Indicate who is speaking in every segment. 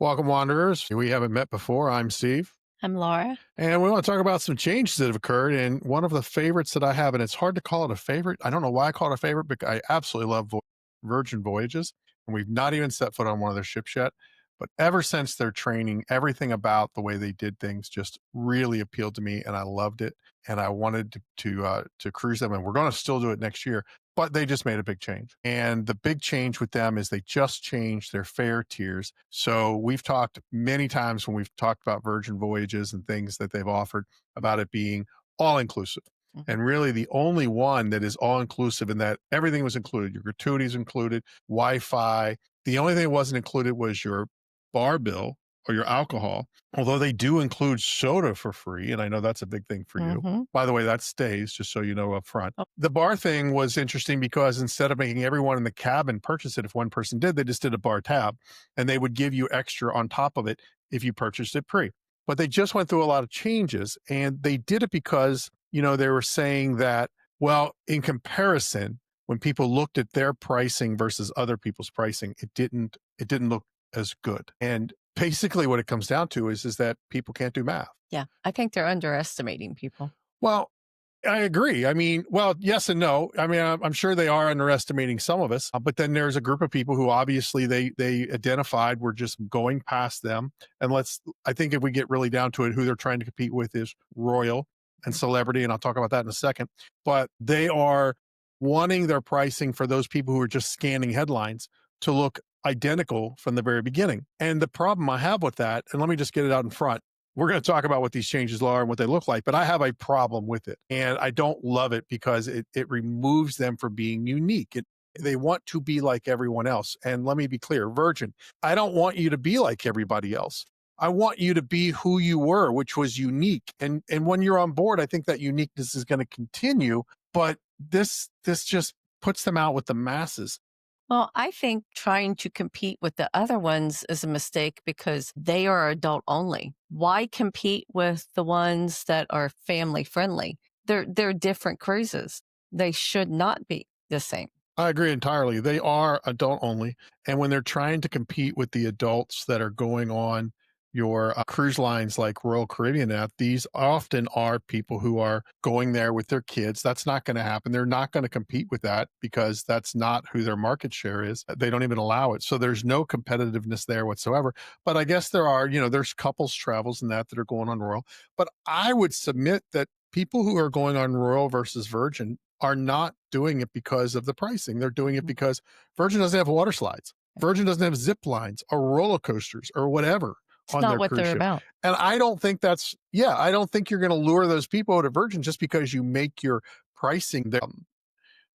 Speaker 1: Welcome, Wanderers. We haven't met before. I'm Steve.
Speaker 2: I'm Laura.
Speaker 1: And we want to talk about some changes that have occurred. And one of the favorites that I have, and it's hard to call it a favorite. I don't know why I call it a favorite, but I absolutely love Virgin Voyages. And we've not even set foot on one of their ships yet. But ever since their training, everything about the way they did things just really appealed to me, and I loved it. And I wanted to cruise them, and we're going to still do it next year. But they just made a big change. And the big change with them is they just changed their fare tiers. So we've talked many times when we've talked about Virgin Voyages and things that they've offered about it being all inclusive. And really the only one that is all inclusive in that everything was included. Your gratuities included, Wi-Fi. The only thing that wasn't included was your bar bill or your alcohol, although they do include soda for free. And I know that's a big thing for you. By the way, that stays, just so you know up front.
Speaker 2: Oh.
Speaker 1: The bar thing was interesting because instead of making everyone in the cabin purchase it, if one person did, they just did a bar tab and they would give you extra on top of it if you purchased it pre. But they just went through a lot of changes, and they did it because, they were saying that, well, in comparison, when people looked at their pricing versus other people's pricing, it didn't look as good. And basically what it comes down to is that people can't do math.
Speaker 2: Yeah, I think they're underestimating people.
Speaker 1: Well, I agree. I mean, well, yes and no. I mean, I'm sure they are underestimating some of us, but then there's a group of people who obviously they identified we're just going past them. And I think if we get really down to it, who they're trying to compete with is Royal and Celebrity, and I'll talk about that in a second. But they are wanting their pricing for those people who are just scanning headlines to look identical from the very beginning. And the problem I have with that, and let me just get it out in front. We're going to talk about what these changes are and what they look like, but I have a problem with it. And I don't love it because it removes them from being unique. They want to be like everyone else. And let me be clear, Virgin, I don't want you to be like everybody else. I want you to be who you were, which was unique. And when you're on board, I think that uniqueness is going to continue, but this just puts them out with the masses.
Speaker 2: Well, I think trying to compete with the other ones is a mistake because they are adult only. Why compete with the ones that are family friendly? They're different cruises. They should not be the same.
Speaker 1: I agree entirely. They are adult only. And when they're trying to compete with the adults that are going on your cruise lines like Royal Caribbean app, these often are people who are going there with their kids. That's not going to happen. They're not going to compete with that because that's not who their market share is. They don't even allow it. So there's no competitiveness there whatsoever. But I guess there are, there's couples travels and that are going on Royal. But I would submit that people who are going on Royal versus Virgin are not doing it because of the pricing. They're doing it because Virgin doesn't have water slides. Virgin doesn't have zip lines or roller coasters or whatever.
Speaker 2: It's not what they're about.
Speaker 1: And I don't think I don't think you're going to lure those people to Virgin just because you make your pricing,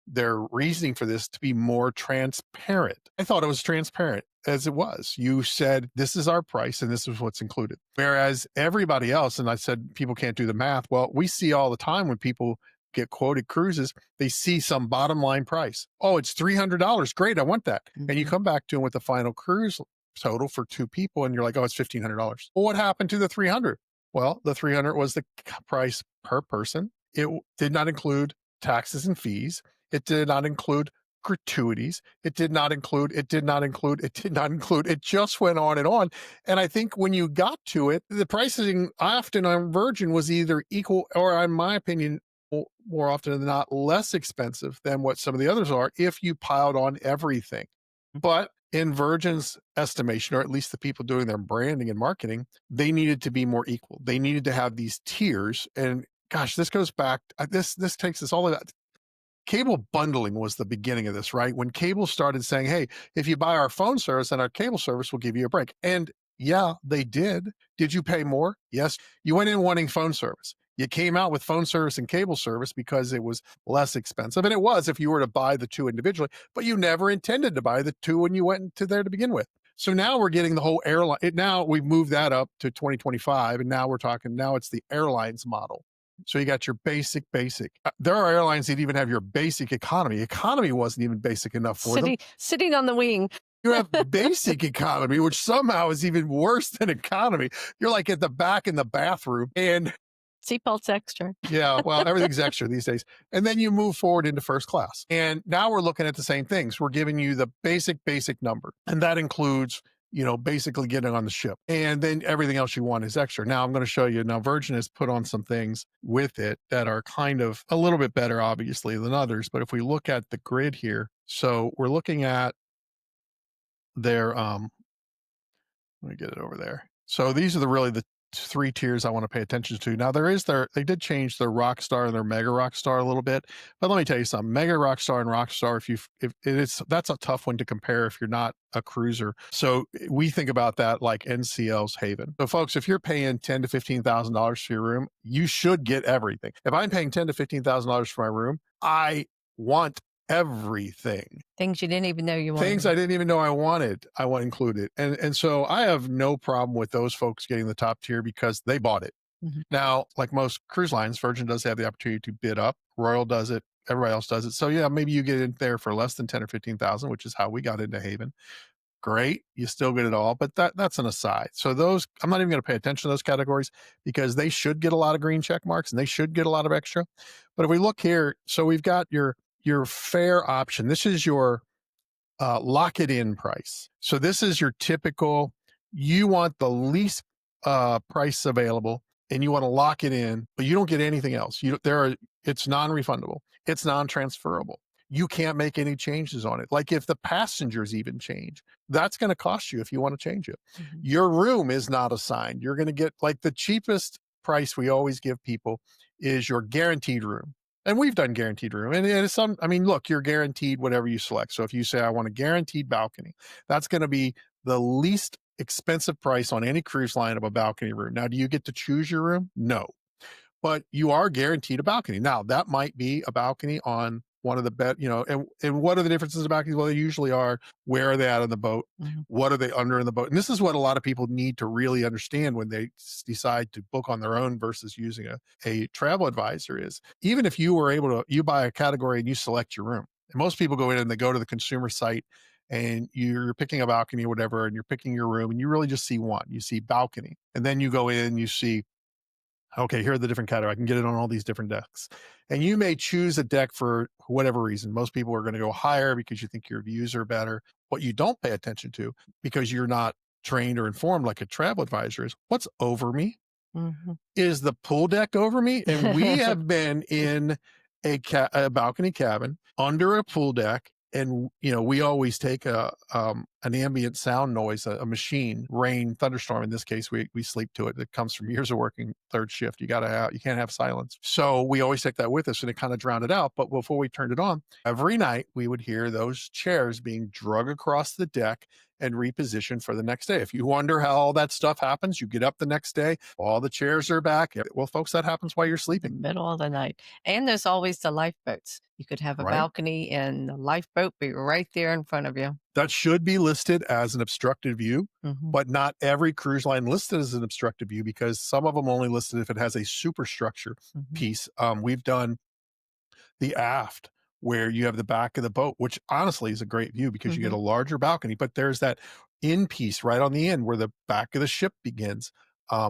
Speaker 1: their reasoning for this to be more transparent. I thought it was transparent as it was. You said, this is our price and this is what's included. Whereas everybody else, and I said, people can't do the math. Well, we see all the time when people get quoted cruises, they see some bottom line price. Oh, it's $300. Great. I want that. And you come back to them with the final cruise total for two people and you're like, oh, it's $1,500. Well, what happened to the 300? Well, the 300 was the price per person. It did not include taxes and fees. It did not include gratuities. It just went on and on. And I think when you got to it, the pricing often on Virgin was either equal or, in my opinion, more often than not, less expensive than what some of the others are if you piled on everything. But in Virgin's estimation, or at least the people doing their branding and marketing, they needed to be more equal. They needed to have these tiers. And gosh, this goes back, this takes us all the way back. Cable bundling was the beginning of this, right? When cable started saying, hey, if you buy our phone service, then our cable service will give you a break. And yeah, they did. Did you pay more? Yes. You went in wanting phone service. You came out with phone service and cable service because it was less expensive. And it was if you were to buy the two individually, but you never intended to buy the two when you went to there to begin with. So now we're getting the whole airline. Now we've moved that up to 2025. And now now it's the airlines model. So you got your basic. There are airlines that even have your basic economy. Economy wasn't even basic enough for them.
Speaker 2: Sitting on the wing.
Speaker 1: You have basic economy, which somehow is even worse than economy. You're like at the back in the bathroom and
Speaker 2: seatbelts extra.
Speaker 1: Yeah, well, everything's extra these days. And then you move forward into first class. And now we're looking at the same things. We're giving you the basic number. And that includes basically getting on the ship. And then everything else you want is extra. Now I'm going to show you. Now Virgin has put on some things with it that are kind of a little bit better, obviously, than others. But if we look at the grid here, so we're looking at their let me get it over there. So these are the three tiers I want to pay attention to. Now they did change their rock star and their mega rock star a little bit, but let me tell you something. Mega rock star and rock star, if it is, that's a tough one to compare if you're not a cruiser. So we think about that like NCL's Haven. So folks, if you're paying $10,000 to $15,000 for your room, you should get everything. If I'm paying $10,000 to $15,000 for my room, I want everything.
Speaker 2: Things you didn't even know you
Speaker 1: Things
Speaker 2: wanted.
Speaker 1: I didn't even know I wanted, I want included. And so I have no problem with those folks getting the top tier because they bought it.
Speaker 2: Mhm.
Speaker 1: Now, like most cruise lines, Virgin does have the opportunity to bid up. Royal does it. Everybody else does it. So yeah, maybe you get in there for less than 10 or 15,000, which is how we got into Haven. Great. You still get it all, but that's an aside. So those, I'm not even going to pay attention to those categories because they should get a lot of green check marks and they should get a lot of extra. But if we look here, so we've got your fair option. This is your lock it in price. So this is your typical, you want the least price available and you want to lock it in, but you don't get anything else. It's non-refundable. It's non-transferable. You can't make any changes on it. Like if the passengers even change, that's going to cost you if you want to change it.
Speaker 2: Mhm.
Speaker 1: Your room is not assigned. You're going to get like the cheapest price we always give people is your guaranteed room. And we've done guaranteed room. And it's I mean, look, you're guaranteed whatever you select. So if you say, I want a guaranteed balcony, that's going to be the least expensive price on any cruise line of a balcony room. Now, do you get to choose your room? No, but you are guaranteed a balcony. Now, that might be a balcony on one of the bed, and what are the differences of balconies? Well, they usually are, where are they out of the boat?
Speaker 2: Mhm.
Speaker 1: What are they under in the boat? And this is what a lot of people need to really understand when they decide to book on their own versus using a travel advisor is even if you were able to, you buy a category and you select your room. And most people go in and they go to the consumer site and you're picking a balcony or whatever, and you're picking your room and you really just see one, you see balcony. And then you go in, you see, okay, here are the different categories. I can get it on all these different decks. And you may choose a deck for whatever reason. Most people are going to go higher because you think your views are better. What you don't pay attention to because you're not trained or informed like a travel advisor is what's over me.
Speaker 2: Mhm.
Speaker 1: Is the pool deck over me? And we have been in a balcony cabin under a pool deck. And we always take an ambient sound noise, a machine, rain, thunderstorm. In this case, we sleep to it. That comes from years of working third shift. You can't have silence. So we always take that with us, and it kind of drowned it out. But before we turned it on, every night we would hear those chairs being drug across the deck and repositioned for the next day. If you wonder how all that stuff happens, you get up the next day, all the chairs are back. Well, folks, that happens while you're sleeping,
Speaker 2: Middle of the night. And there's always the lifeboats. You could have a
Speaker 1: right?
Speaker 2: balcony and the lifeboat be right there in front of you.
Speaker 1: That should be listed as an obstructed view,
Speaker 2: Mhm.
Speaker 1: but not every cruise line listed as an obstructed view because some of them only listed if it has a superstructure
Speaker 2: Mhm.
Speaker 1: piece. We've done the aft where you have the back of the boat, which honestly is a great view because you get
Speaker 2: Mhm.
Speaker 1: a larger balcony, but there's that in piece right on the end where the back of the ship begins,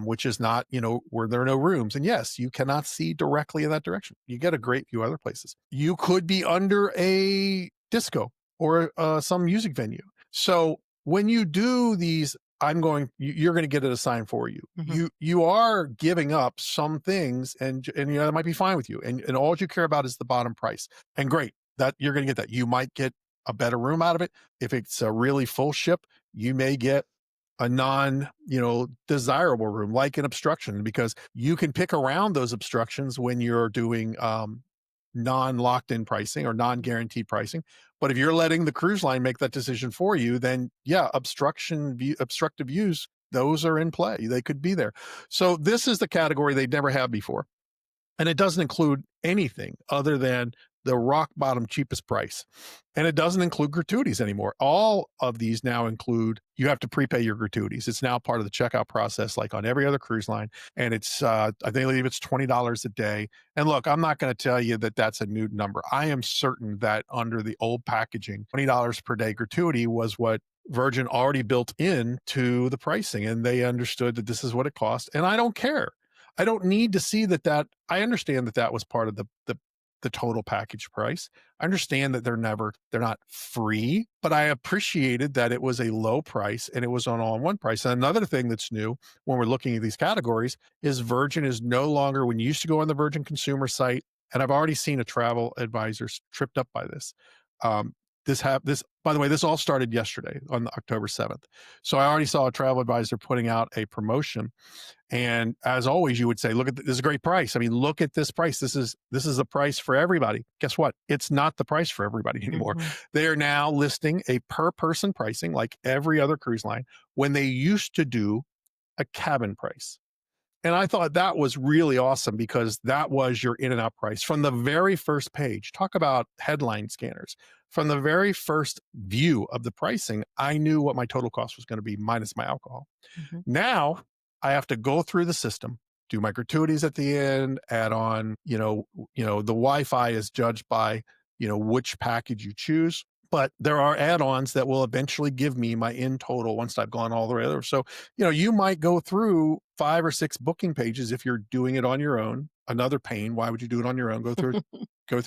Speaker 1: which is not, where there are no rooms. And yes, you cannot see directly in that direction. You get a great view other places. You could be under a disco or some music venue. So when you do these, you're going to get it assigned for you.
Speaker 2: Mhm.
Speaker 1: You are giving up some things and that might be fine with you. And all you care about is the bottom price. And great, that you're going to get that. You might get a better room out of it. If it's a really full ship, you may get a non, desirable room like an obstruction because you can pick around those obstructions when you're doing non-locked in pricing or non-guaranteed pricing. But if you're letting the cruise line make that decision for you, then yeah, obstructive views, those are in play. They could be there. So this is the category they'd never had before. And it doesn't include anything other than the rock bottom cheapest price. And it doesn't include gratuities anymore. All of these now include, you have to prepay your gratuities. It's now part of the checkout process, like on every other cruise line. And it's, I believe it's $20 a day. And look, I'm not going to tell you that that's a new number. I am certain that under the old packaging, $20 per day gratuity was what Virgin already built into the pricing. And they understood that this is what it cost. And I don't care. I don't need to see that I understand that was part of the the total package price. I understand that they're not free, but I appreciated that it was a low price and it was on all in one price. And another thing that's new when we're looking at these categories is Virgin is no longer, when you used to go on the Virgin consumer site, and I've already seen a travel advisor tripped up by this. Um, this by the way, this all started yesterday on October 7th. So I already saw a travel advisor putting out a promotion, and as always, you would say, "Look at this is a great price. I mean, look at this price. This is a price for everybody." Guess what? It's not the price for everybody anymore.
Speaker 2: Hmm.
Speaker 1: They are now listing a per person pricing like every other cruise line when they used to do a cabin price. And I thought that was really awesome because that was your in and out price from the very first page. Talk about headline scanners. From the very first view of the pricing, I knew what my total cost was going to be minus my alcohol.
Speaker 2: Hmm.
Speaker 1: Now I have to go through the system, do my gratuities at the end, add on, the Wi-Fi is judged by, which package you choose. But there are add-ons that will eventually give me my in total once I've gone all the way over. So, you might go through 5 or 6 booking pages if you're doing it on your own. Another pain. Why would you do it on your own? Go through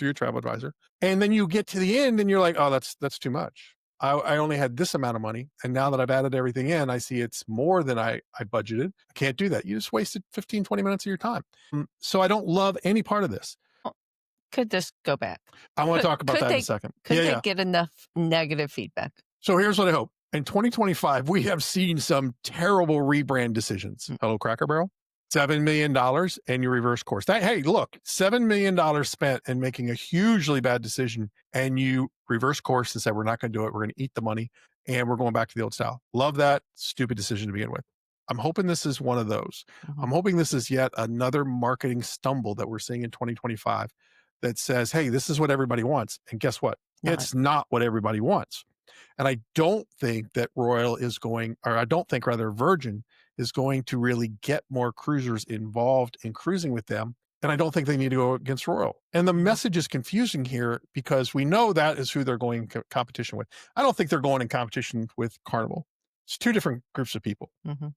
Speaker 1: your travel advisor. And then you get to the end and you're like, oh, that's too much. I only had this amount of money. And now that I've added everything in, I see it's more than I budgeted. I can't do that. You just wasted 15, 20 minutes of your time. So I don't love any part of this.
Speaker 2: Could this go back?
Speaker 1: I want to
Speaker 2: Could
Speaker 1: talk about
Speaker 2: could
Speaker 1: that in a
Speaker 2: they
Speaker 1: second.
Speaker 2: could
Speaker 1: Yeah,
Speaker 2: they
Speaker 1: yeah.
Speaker 2: get enough negative feedback?
Speaker 1: So here's what I hope. In 2025, we have seen some terrible rebrand decisions.
Speaker 2: Mm.
Speaker 1: Hello, Cracker Barrel. $7 million and you reverse course. Hey, look, $7 million spent in making a hugely bad decision and you reverse course and said, we're not going to do it. We're going to eat the money and we're going back to the old style. Love that stupid decision to begin with. I'm hoping this is one of those.
Speaker 2: Mhm.
Speaker 1: I'm hoping this is yet another marketing stumble that we're seeing in 2025 that says, hey, this is what everybody wants. And guess what?
Speaker 2: Not.
Speaker 1: It's not what everybody wants. And I don't think that Royal is going, or I don't think rather Virgin is going to really get more cruisers involved in cruising with them. And I don't think they need to go against Royal. And the
Speaker 2: Mhm.
Speaker 1: message is confusing here because we know that is who they're going in competition with. I don't think they're going in competition with Carnival. It's two different groups of people.
Speaker 2: Mhm.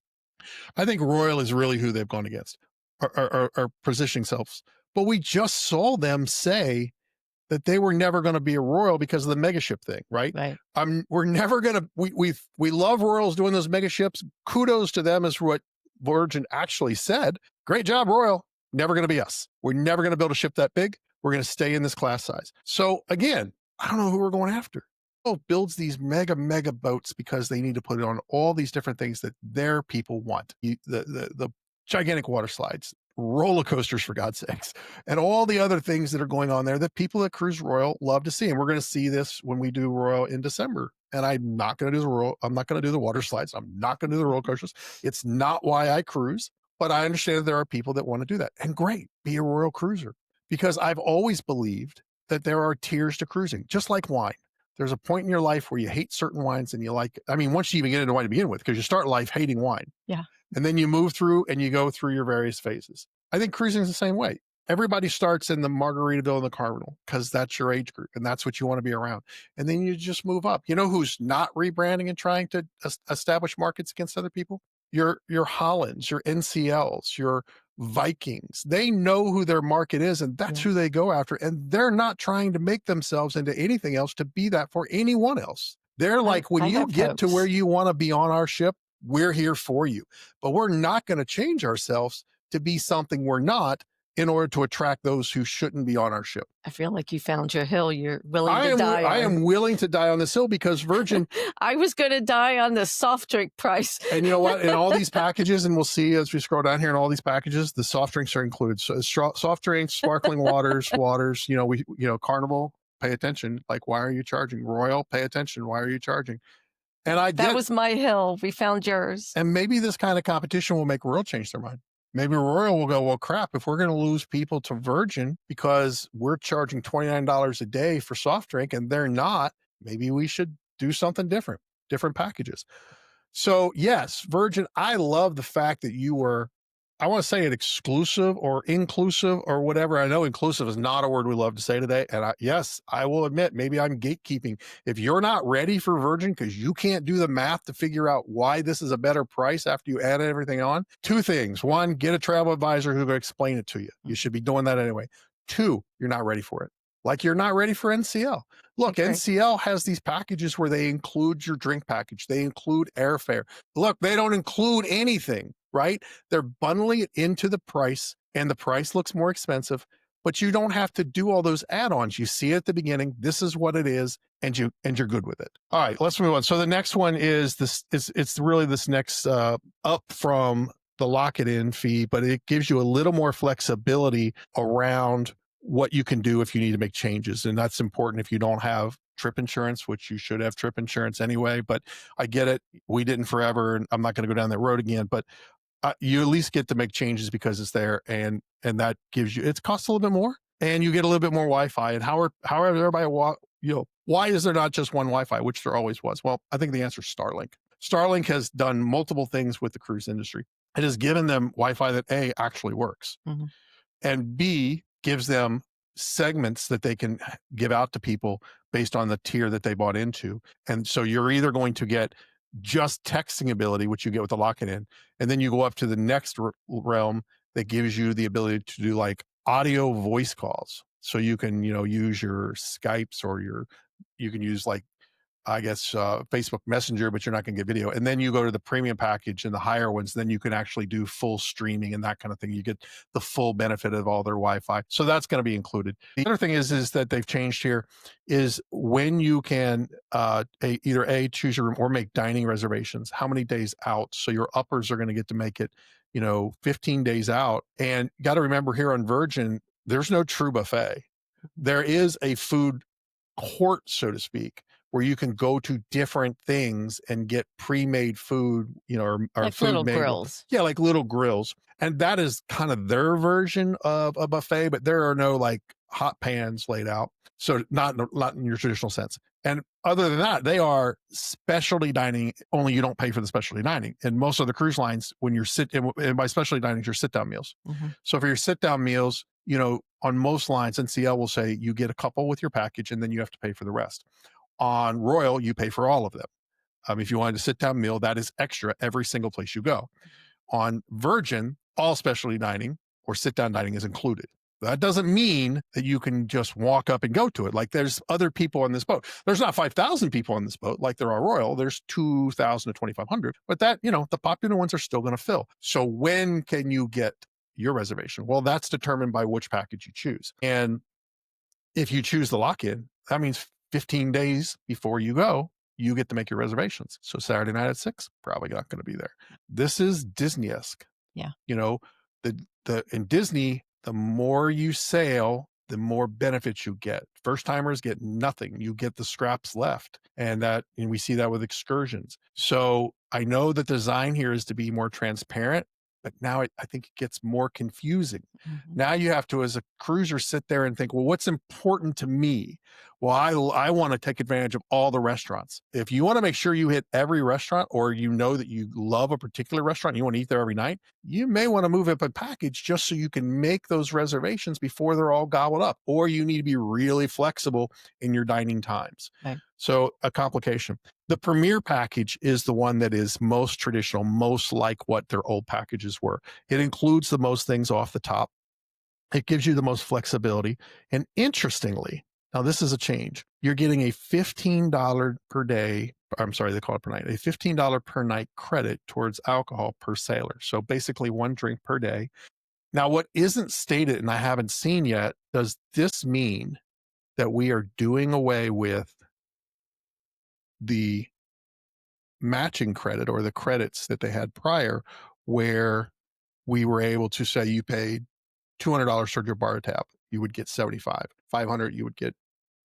Speaker 1: I think Royal is really who they've gone against or positioning themselves. But we just saw them say that they were never going to be a Royal because of the mega ship thing, right?
Speaker 2: Right.
Speaker 1: We're never going to. We love Royals doing those mega ships. Kudos to them is what Virgin actually said. Great job, Royal. Never going to be us. We're never going to build a ship that big. We're going to stay in this class size. So again, I don't know who we're going after. Builds these mega boats because they need to put it on all these different things that their people want. The gigantic water slides, roller coasters for God's sakes, and all the other things that are going on there that people that cruise Royal love to see. And we're going to see this when we do Royal in December. And I'm not going to do the Royal. I'm not going to do the water slides. I'm not going to do the roller coasters. It's not why I cruise, but I understand that there are people that want to do that. And great, be a Royal cruiser because I've always believed that there are tiers to cruising, just like wine. There's a point in your life where you hate certain wines and you like, I mean, once you even get into wine to begin with, because you start life hating wine.
Speaker 2: Yeah.
Speaker 1: And then you move through and you go through your various phases. I think cruising is the same way. Everybody starts in the Margaritaville and the Carnival because that's your age group and that's what you want to be around. And then you just move up. You know who's not rebranding and trying to establish markets against other people? Your Hollands, your NCLs, your Vikings. They know who their market is and that's
Speaker 2: Yeah.
Speaker 1: who they go after. And they're not trying to make themselves into anything else to be that for anyone else. They're like, when
Speaker 2: I
Speaker 1: you
Speaker 2: have
Speaker 1: get to where
Speaker 2: hopes.
Speaker 1: you want to be on our ship, we're here for you. But we're not going to change ourselves to be something we're not in order to attract those who shouldn't be on our ship.
Speaker 2: I feel like you found your hill you're willing to die
Speaker 1: I
Speaker 2: on.
Speaker 1: am willing to die on this hill because Virgin,
Speaker 2: I was going to die on the soft drink price.
Speaker 1: and you know what? In all these packages, and we'll see as we scroll down here in all these packages, the soft drinks are included. So soft drinks, sparkling waters, Carnival, pay attention. Like, why are you charging? Royal, pay attention. Why are you charging? And I
Speaker 2: That
Speaker 1: get,
Speaker 2: was my hill. We found yours.
Speaker 1: and maybe this kind of competition will make Royal change their mind. Maybe Royal will go, well, crap, if we're going to lose people to Virgin because we're charging $29 a day for soft drink and they're not, maybe we should do something different packages. So yes, Virgin, I love the fact that you were, I want to say it exclusive or inclusive or whatever. I know inclusive is not a word we love to say today. And yes, I will admit, maybe I'm gatekeeping. If you're not ready for Virgin because you can't do the math to figure out why this is a better price after you add everything on, two things. One, get a travel advisor who can explain it to you. You should be doing that anyway. Two, you're not ready for it. Like you're not ready for NCL.
Speaker 2: I
Speaker 1: Look,
Speaker 2: agree.
Speaker 1: NCL has these packages where they include your drink package, they include airfare. Look, they don't include anything, right? They're bundling it into the price, and the price looks more expensive, but you don't have to do all those add-ons. You see it at the beginning, this is what it is, and you're good with it. All right, let's move on. So the next one is this is it's really this next up from the lock it in fee, but it gives you a little more flexibility around what you can do if you need to make changes. And that's important if you don't have trip insurance, which you should have trip insurance anyway. But I get it. We didn't forever, and I'm not going to go down that road again. But you at least get to make changes because it's there, and that gives you. It costs a little bit more, and you get a little bit more Wi-Fi. And how everybody why is there not just one Wi-Fi, which there always was? Well, I think the answer is Starlink. Starlink has done multiple things with the cruise industry. It has given them Wi-Fi that A, actually works,
Speaker 2: Mhm.
Speaker 1: and B, gives them segments that they can give out to people based on the tier that they bought into. And so you're either going to get just texting ability, which you get with the lock it in, and then you go up to the next realm that gives you the ability to do like audio voice calls. So you can, use your Skypes or you can use like I guess, Facebook Messenger, but you're not going to get video. And then you go to the premium package and the higher ones, then you can actually do full streaming and that kind of thing. You get the full benefit of all their Wi-Fi. So that's going to be included. The other thing is that they've changed here is when you can either choose your room or make dining reservations, how many days out. So your uppers are going to get to make it, 15 days out. And got to remember here on Virgin, there's no true buffet. There is a food court, so to speak, where you can go to different things and get pre-made food, or
Speaker 2: Like
Speaker 1: food
Speaker 2: little
Speaker 1: made.
Speaker 2: grills.
Speaker 1: Yeah, like little grills. And that is kind of their version of a buffet, but there are no like hot pans laid out. So not in your traditional sense. And other than that, they are specialty dining, only you don't pay for the specialty dining. And most of the cruise lines, when you're and by specialty dining, your sit down meals.
Speaker 2: Mhm.
Speaker 1: So for your sit down meals, on most lines, NCL will say you get a couple with your package and then you have to pay for the rest. On Royal, you pay for all of them. If you wanted a sit down meal, that is extra every single place you go. On Virgin, all specialty dining or sit down dining is included. That doesn't mean that you can just walk up and go to it. Like there's other people on this boat. There's not 5,000 people on this boat like there are Royal. There's 2,000 to 2,500. But that, the popular ones are still going to fill. So when can you get your reservation? Well, that's determined by which package you choose. And if you choose the lock-in, that means 15 days before you go, you get to make your reservations. So Saturday night at 6, probably not going to be there. This is Disney-esque.
Speaker 2: Yeah.
Speaker 1: In Disney, the more you sail, the more benefits you get. First timers get nothing. You get the scraps left. And we see that with excursions. So I know the design here is to be more transparent, but now I think it gets more confusing.
Speaker 2: Mhm.
Speaker 1: Now you have to, as a cruiser, sit there and think, well, what's important to me? Well, I want to take advantage of all the restaurants. If you want to make sure you hit every restaurant, or that you love a particular restaurant, and you want to eat there every night, you may want to move up a package just so you can make those reservations before they're all gobbled up, or you need to be really flexible in your dining times.
Speaker 2: Right.
Speaker 1: So a complication. The premier package is the one that is most traditional, most like what their old packages were. It includes the most things off the top. It gives you the most flexibility. And interestingly, now this is a change. You're getting a $15 per day. I'm sorry, they call it per night. A $15 per night credit towards alcohol per sailor. So basically one drink per day. Now, what isn't stated, and I haven't seen yet, does this mean that we are doing away with the matching credit or the credits that they had prior, where we were able to say you paid $200 toward your bar tab, you would get 75. 500, you would get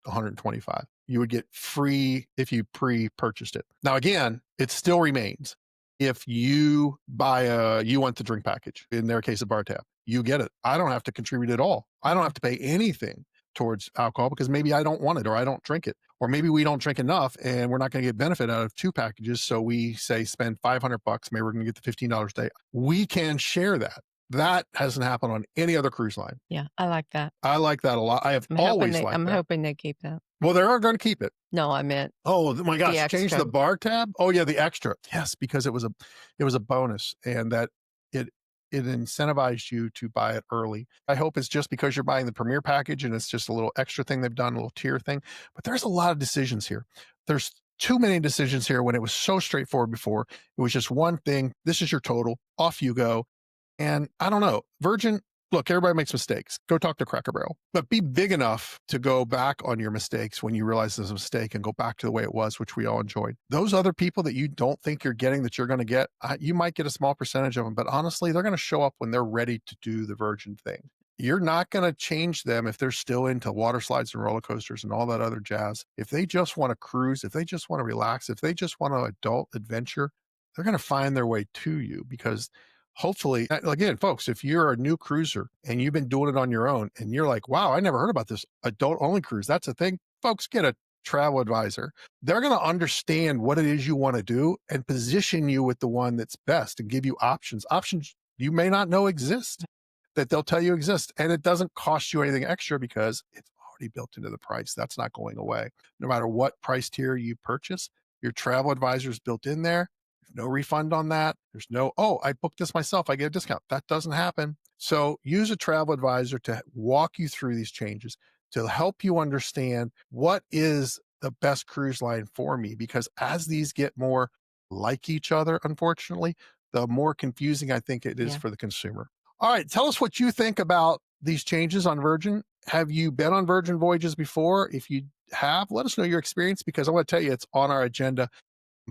Speaker 1: 125. You would get free if you pre-purchased it. Now, again, it still remains. If you you want the drink package, in their case, a bar tab, you get it. I don't have to contribute at all. I don't have to pay anything towards alcohol because maybe I don't want it or I don't drink it. Or maybe we don't drink enough and we're not going to get benefit out of two packages. So we say spend $500, maybe we're going to get the $15 a day. We can share that. That hasn't happened on any other cruise line.
Speaker 2: Yeah, I like that.
Speaker 1: I like that a lot. I have always liked
Speaker 2: I'm
Speaker 1: that.
Speaker 2: hoping they keep that.
Speaker 1: Well, they are going to keep it.
Speaker 2: No, I meant
Speaker 1: Oh my gosh, change
Speaker 2: extra.
Speaker 1: the bar tab. Oh yeah, the extra. Yes, because it was a bonus, and that it incentivized you to buy it early. I hope it's just because you're buying the premier package and it's just a little extra thing they've done, a little tier thing. But there's a lot of decisions here. There's too many decisions here when it was so straightforward before. It was just one thing. This is your total. Off you go. And I don't know, Virgin, look, everybody makes mistakes. Go talk to Cracker Barrel, but be big enough to go back on your mistakes when you realize there's a mistake and go back to the way it was, which we all enjoyed. Those other people that you don't think you're getting that you're going to get, you might get a small percentage of them, but honestly, they're going to show up when they're ready to do the Virgin thing. You're not going to change them if they're still into water slides and roller coasters and all that other jazz. If they just want to cruise, if they just want to relax, if they just want an adult adventure, they're going to find their way to you because hopefully, again, folks, if you're a new cruiser and you've been doing it on your own and you're like, wow, I never heard about this adult only cruise. That's a thing. Folks, get a travel advisor. They're going to understand what it is you want to do and position you with the one that's best and give you options you may not know exist that they'll tell you exist. And it doesn't cost you anything extra because it's already built into the price. That's not going away. No matter what price tier you purchase, your travel advisor is built in there. There's no refund on that. There's no, oh, I booked this myself, I get a discount. That doesn't happen. So use a travel advisor to walk you through these changes, to help you understand what is the best cruise line for me. Because as these get more like each other, unfortunately, the more confusing I think it is
Speaker 2: Yeah.
Speaker 1: for the consumer. All right, tell us what you think about these changes on Virgin. Have you been on Virgin Voyages before? If you have, let us know your experience because I want to tell you it's on our agenda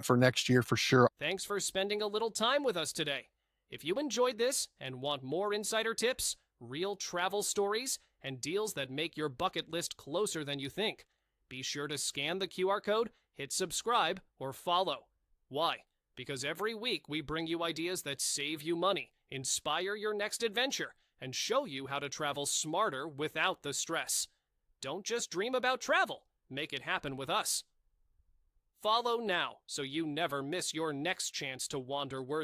Speaker 1: for next year for sure.
Speaker 3: Thanks for spending a little time with us today. If you enjoyed this and want more insider tips, real travel stories, and deals that make your bucket list closer than you think, be sure to scan the QR code, hit subscribe, or follow. Why? Because every week we bring you ideas that save you money, inspire your next adventure, and show you how to travel smarter without the stress. Don't just dream about travel, make it happen with us. Follow now so you never miss your next chance to wander worthy.